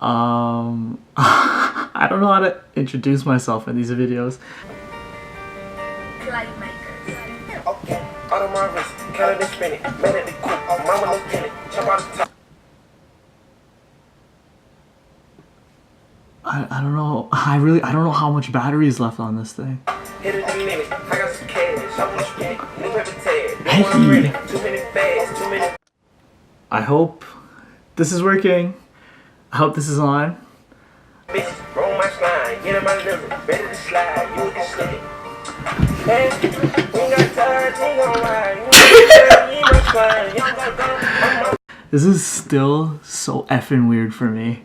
I don't know how to introduce myself in these videos. I don't know. I don't know how much battery is left on this thing. Hey. I hope this is working. I hope this is on. This is still so effing weird for me.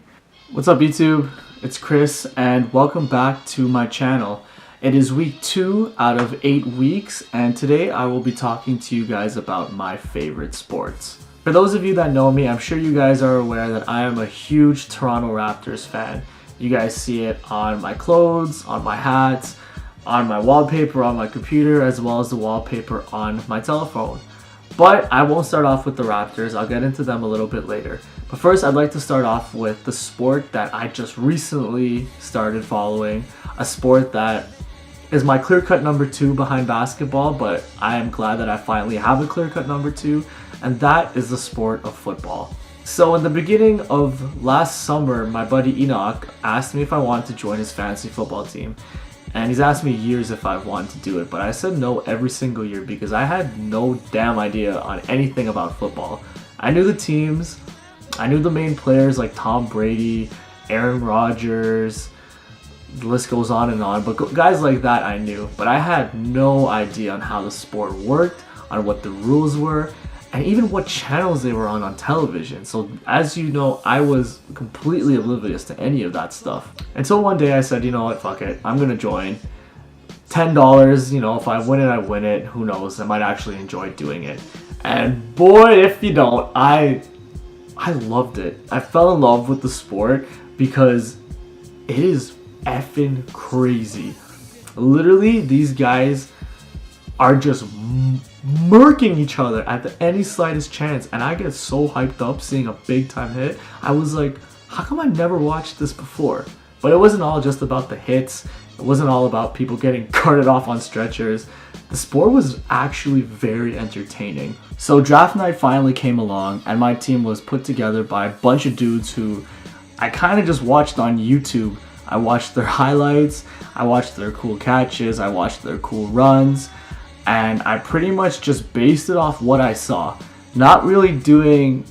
What's up, YouTube? It's Chris and welcome back to my channel. It is week 2 out of 8 weeks and today I will be talking to you guys about my favorite sports. For those of you that know me, I'm sure you guys are aware that I am a huge Toronto Raptors fan. You guys see it on my clothes, on my hats, on my wallpaper on my computer, as well as the wallpaper on my telephone. But I won't start off with the Raptors, I'll get into them a little bit later. But first I'd like to start off with the sport that I just recently started following. A sport that is my clear-cut number 2 behind basketball, but I am glad that I finally have a clear-cut number 2, and that is the sport of football. So in the beginning of last summer, my buddy Enoch asked me if I wanted to join his fantasy football team. And he's asked me years if I wanted to do it, but I said no every single year because I had no damn idea on anything about football. I knew the teams, I knew the main players like Tom Brady, Aaron Rodgers, the list goes on, but guys like that I knew. But I had no idea on how the sport worked, on what the rules were, and even what channels they were on television. So as you know, I was completely oblivious to any of that stuff. Until one day I said, you know what, fuck it, I'm gonna join. $10, you know, if I win it, I win it. Who knows, I might actually enjoy doing it. And boy, if you don't, I loved it. I fell in love with the sport because it is effing crazy. Literally, these guys are just murking each other at any slightest chance, and I get so hyped up seeing a big time hit. I was like, how come I never watched this before? But it wasn't all just about the hits. It wasn't all about people getting carted off on stretchers. The sport was actually very entertaining. So draft night finally came along and my team was put together by a bunch of dudes who I kind of just watched on YouTube. I watched their highlights, I watched their cool catches, I watched their cool runs, and I pretty much just based it off what I saw. Not really doing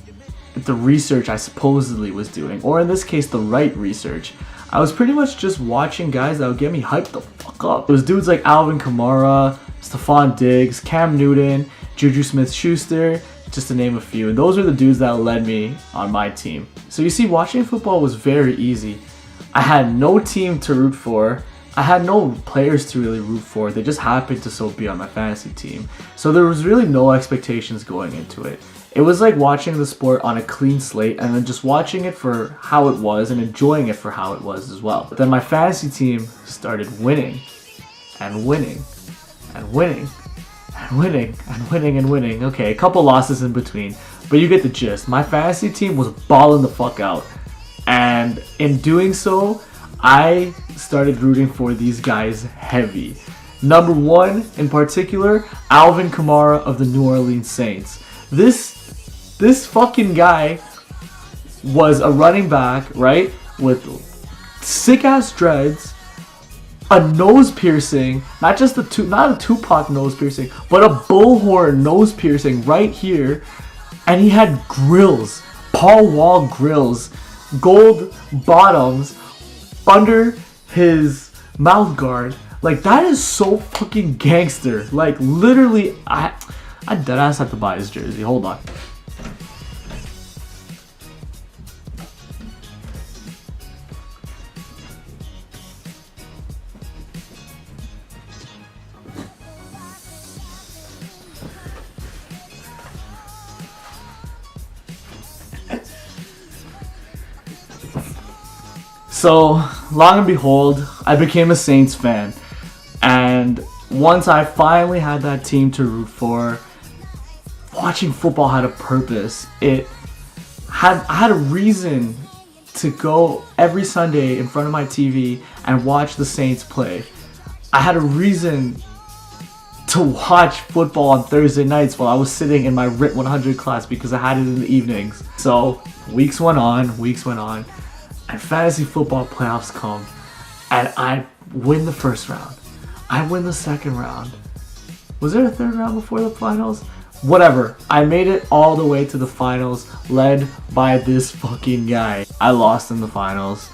the research I supposedly was doing, or in this case, the right research. I was pretty much just watching guys that would get me hyped the fuck up. It was dudes like Alvin Kamara, Stephon Diggs, Cam Newton, Juju Smith-Schuster, just to name a few. And those are the dudes that led me on my team. So you see, watching football was very easy. I had no team to root for. I had no players to really root for. They just happened to so be on my fantasy team. So there was really no expectations going into it. It was like watching the sport on a clean slate and then just watching it for how it was and enjoying it for how it was as well. But then my fantasy team started winning and winning and winning and winning and winning and winning. Okay, a couple losses in between, but you get the gist. My fantasy team was balling the fuck out. And in doing so, I started rooting for these guys heavy. Number 1 in particular, Alvin Kamara of the New Orleans Saints. This fucking guy was a running back, right? With sick ass dreads, a nose piercing, not a Tupac nose piercing, but a bullhorn nose piercing right here, and he had grills, Paul Wall grills, gold bottoms under his mouth guard. Like, that is so fucking gangster. Like, literally, I deadass have to buy his jersey. Hold on. So, long and behold, I became a Saints fan. And once I finally had that team to root for, watching football had a purpose. I had a reason to go every Sunday in front of my TV and watch the Saints play. I had a reason to watch football on Thursday nights while I was sitting in my RIT 100 class because I had it in the evenings. So weeks went on, and fantasy football playoffs come, and I win the first round. I win the second round. Was there a third round before the finals? Whatever. I made it all the way to the finals, led by this fucking guy. I lost in the finals,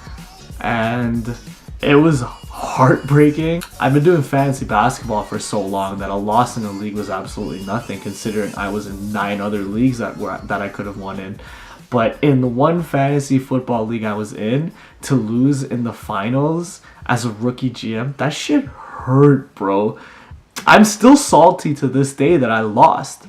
and it was heartbreaking. I've been doing fantasy basketball for so long that a loss in a league was absolutely nothing, considering I was in 9 other leagues that I could have won in. But in the one fantasy football league I was in, to lose in the finals as a rookie GM, that shit hurt, bro. I'm still salty to this day that I lost.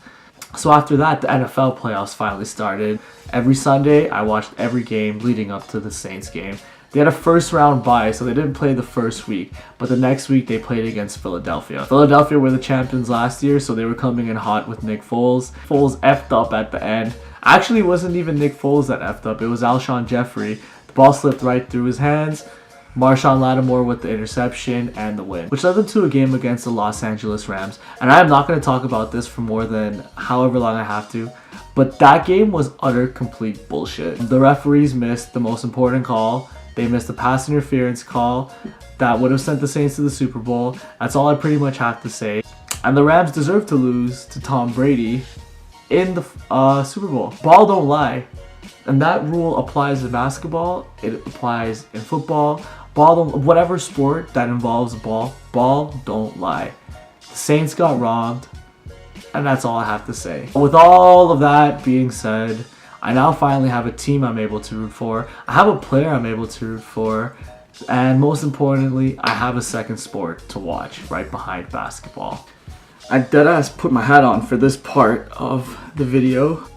So after that, the NFL playoffs finally started. Every Sunday, I watched every game leading up to the Saints game. They had a first round bye, so they didn't play the first week. But the next week, they played against Philadelphia. Philadelphia were the champions last year, so they were coming in hot with Nick Foles. Foles effed up at the end. Actually, it wasn't even Nick Foles that effed up. It was Alshon Jeffrey. The ball slipped right through his hands. Marshawn Lattimore with the interception and the win, which led them to a game against the Los Angeles Rams. And I am not going to talk about this for more than however long I have to, but that game was utter complete bullshit. The referees missed the most important call. They missed the pass interference call that would have sent the Saints to the Super Bowl. That's all I pretty much have to say. And the Rams deserve to lose to Tom Brady in the Super Bowl. Ball don't lie. And that rule applies in basketball. It applies in football. Whatever sport that involves a ball don't lie. The Saints got robbed, and that's all I have to say. With all of that being said, I now finally have a team I'm able to root for. I have a player I'm able to root for, and most importantly, I have a second sport to watch right behind basketball. I deadass put my hat on for this part of the video.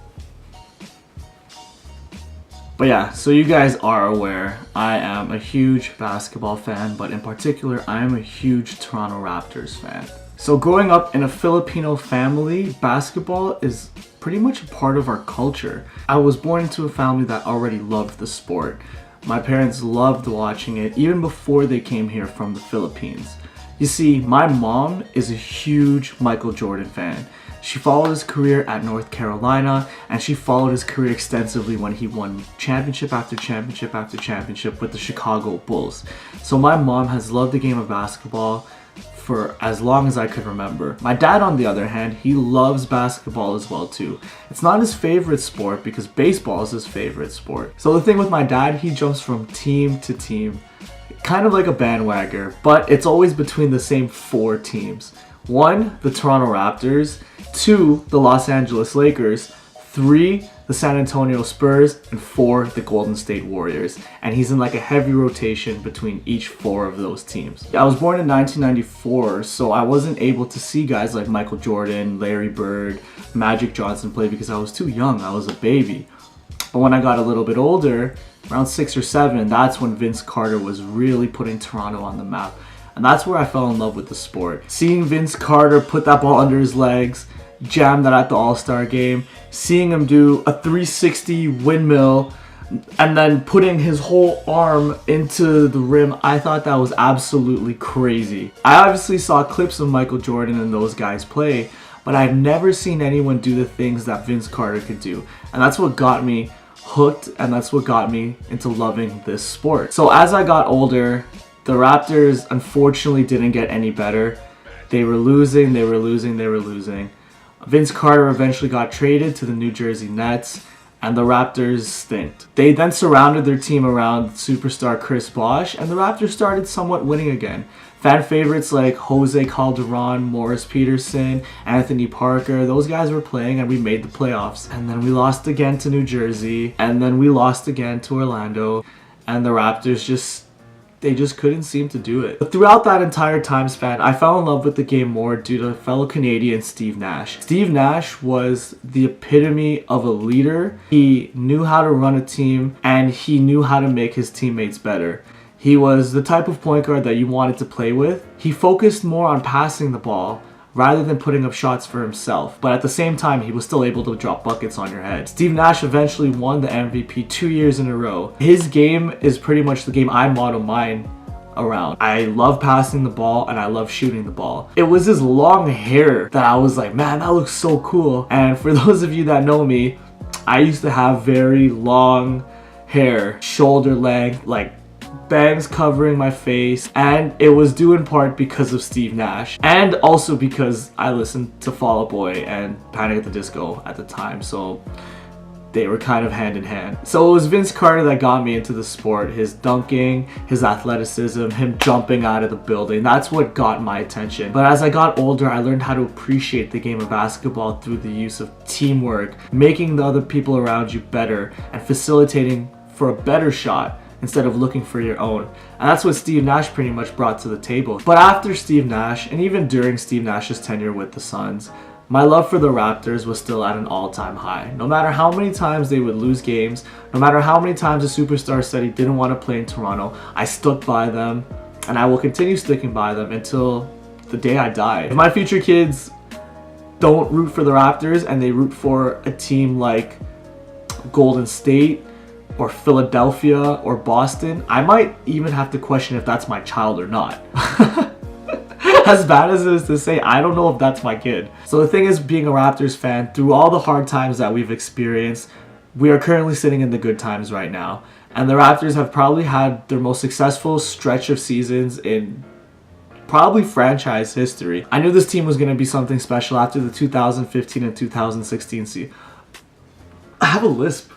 But yeah, so you guys are aware, I am a huge basketball fan, but in particular, I am a huge Toronto Raptors fan. So growing up in a Filipino family, basketball is pretty much a part of our culture. I was born into a family that already loved the sport. My parents loved watching it even before they came here from the Philippines. You see, my mom is a huge Michael Jordan fan. She followed his career at North Carolina, and she followed his career extensively when he won championship after championship after championship with the Chicago Bulls. So my mom has loved the game of basketball for as long as I could remember. My dad, on the other hand, he loves basketball as well too. It's not his favorite sport because baseball is his favorite sport. So the thing with my dad, he jumps from team to team, kind of like a bandwagoner, but it's always between the same 4 teams. 1, the Toronto Raptors. 2, the Los Angeles Lakers. 3, the San Antonio Spurs. And 4, the Golden State Warriors. And he's in like a heavy rotation between each 4 of those teams. I was born in 1994, so I wasn't able to see guys like Michael Jordan, Larry Bird, Magic Johnson play because I was too young. I was a baby. But when I got a little bit older, around 6 or 7, that's when Vince Carter was really putting Toronto on the map. And that's where I fell in love with the sport. Seeing Vince Carter put that ball under his legs, jam that at the All-Star game, seeing him do a 360 windmill, and then putting his whole arm into the rim, I thought that was absolutely crazy. I obviously saw clips of Michael Jordan and those guys play, but I've never seen anyone do the things that Vince Carter could do. And that's what got me hooked, and that's what got me into loving this sport. So as I got older, the Raptors unfortunately didn't get any better. They were losing. Vince Carter eventually got traded to the New Jersey Nets, and the Raptors stinked. They then surrounded their team around superstar Chris Bosh, and the Raptors started somewhat winning again. Fan favorites like Jose Calderon, Morris Peterson, Anthony Parker, those guys were playing, and we made the playoffs. And then we lost again to New Jersey, and then we lost again to Orlando, and the Raptors just couldn't seem to do it. But throughout that entire time span, I fell in love with the game more due to fellow Canadian Steve Nash. Steve Nash was the epitome of a leader. He knew how to run a team, and he knew how to make his teammates better. He was the type of point guard that you wanted to play with. He focused more on passing the ball rather than putting up shots for himself. But at the same time, he was still able to drop buckets on your head. Steve Nash eventually won the MVP 2 years in a row. His game is pretty much the game I model mine around. I love passing the ball and I love shooting the ball. It was his long hair that I was like, man, that looks so cool. And for those of you that know me, I used to have very long hair, shoulder length, like bangs covering my face, and it was due in part because of Steve Nash, and also because I listened to Fall Out Boy and Panic at the Disco at the time, so they were kind of hand in hand. So it was Vince Carter that got me into the sport. His dunking, his athleticism, him jumping out of the building, that's what got my attention. But as I got older, I learned how to appreciate the game of basketball through the use of teamwork, making the other people around you better, and facilitating for a better shot instead of looking for your own. And that's what Steve Nash pretty much brought to the table. But after Steve Nash, and even during Steve Nash's tenure with the Suns, my love for the Raptors was still at an all-time high. No matter how many times they would lose games, no matter how many times a superstar said he didn't want to play in Toronto, I stuck by them, and I will continue sticking by them until the day I die. If my future kids don't root for the Raptors and they root for a team like Golden State or Philadelphia or Boston, I might even have to question if that's my child or not. As bad as it is to say, I don't know if that's my kid. So the thing is, being a Raptors fan, through all the hard times that we've experienced, we are currently sitting in the good times right now. And the Raptors have probably had their most successful stretch of seasons in probably franchise history. I knew this team was going to be something special after the 2015 and 2016 season. I have a lisp,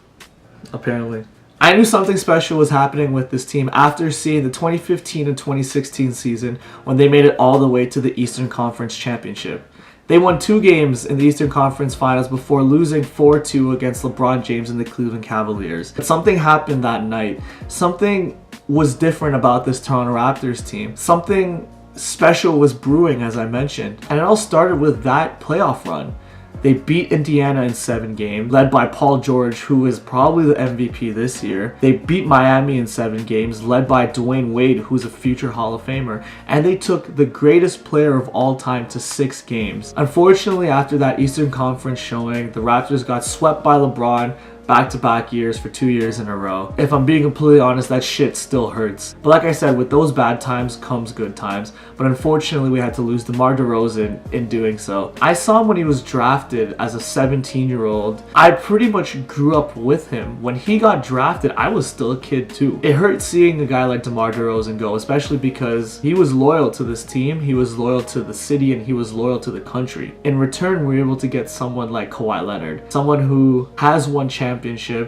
apparently. I knew something special was happening with this team after seeing the 2015 and 2016 season when they made it all the way to the Eastern Conference Championship. They won 2 games in the Eastern Conference Finals before losing 4-2 against LeBron James and the Cleveland Cavaliers. But something happened that night. Something was different about this Toronto Raptors team. Something special was brewing, as I mentioned. And it all started with that playoff run. They beat Indiana in 7 games, led by Paul George, who is probably the MVP this year. They beat Miami in 7 games, led by Dwayne Wade, who's a future Hall of Famer. And they took the greatest player of all time to 6 games. Unfortunately, after that Eastern Conference showing, the Raptors got swept by LeBron back-to-back years for 2 years in a row. If I'm being completely honest, that shit still hurts. But like I said, with those bad times comes good times. But unfortunately, we had to lose DeMar DeRozan in doing so. I saw him when he was drafted as a 17-year-old. I pretty much grew up with him. When he got drafted, I was still a kid too. It hurt seeing a guy like DeMar DeRozan go, especially because he was loyal to this team, he was loyal to the city, and he was loyal to the country. In return, we were able to get someone like Kawhi Leonard, someone who has won championships,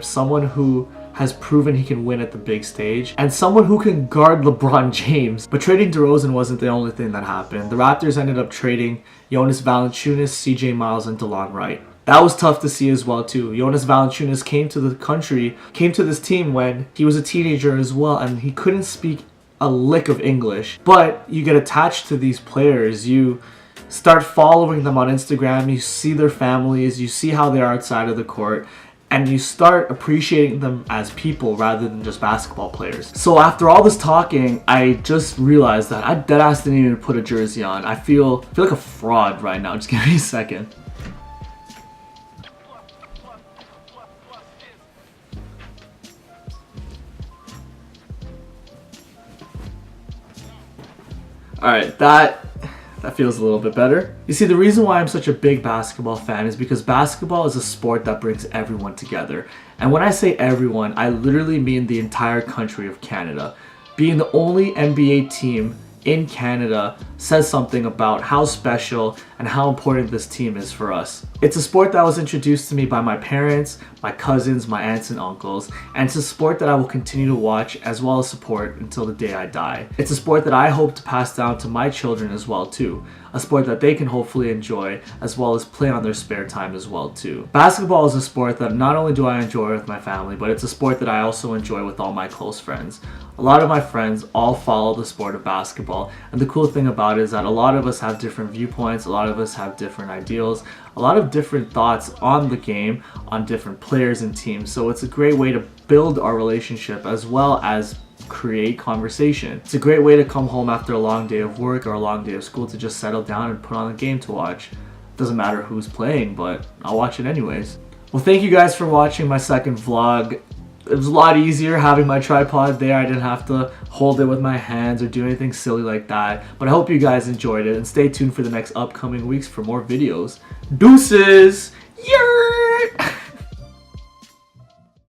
someone who has proven he can win at the big stage, and someone who can guard LeBron James. But trading DeRozan wasn't the only thing that happened. The Raptors ended up trading Jonas Valanciunas, CJ Miles, and DeLon Wright. That was tough to see as well too. Jonas Valanciunas came to this team when he was a teenager as well, and he couldn't speak a lick of English. But you get attached to these players, you start following them on Instagram, you see their families, you see how they are outside of the court, and you start appreciating them as people rather than just basketball players. So after all this talking, I just realized that I deadass didn't even put a jersey on. I feel like a fraud right now. Just give me a second. Alright, that feels a little bit better. You see, the reason why I'm such a big basketball fan is because basketball is a sport that brings everyone together. And when I say everyone, I literally mean the entire country of Canada. Being the only NBA team in Canada says something about how special and how important this team is for us. It's a sport that was introduced to me by my parents, my cousins, my aunts and uncles, and it's a sport that I will continue to watch as well as support until the day I die. It's a sport that I hope to pass down to my children as well too. A sport that they can hopefully enjoy as well as play on their spare time as well too. Basketball is a sport that not only do I enjoy with my family, but it's a sport that I also enjoy with all my close friends. A lot of my friends all follow the sport of basketball, and the cool thing about it is that a lot of us have different viewpoints, a lot of us have different ideals, a lot of different thoughts on the game, on different players and teams. So it's a great way to build our relationship as well as create conversation. It's a great way to come home after a long day of work or a long day of school to just settle down and put on a game to watch. Doesn't matter who's playing, but I'll watch it anyways. Well, thank you guys for watching my second vlog. It was a lot easier having my tripod there. I didn't have to hold it with my hands or do anything silly like that. But I hope you guys enjoyed it, and stay tuned for the next upcoming weeks for more videos. Deuces! Yeah!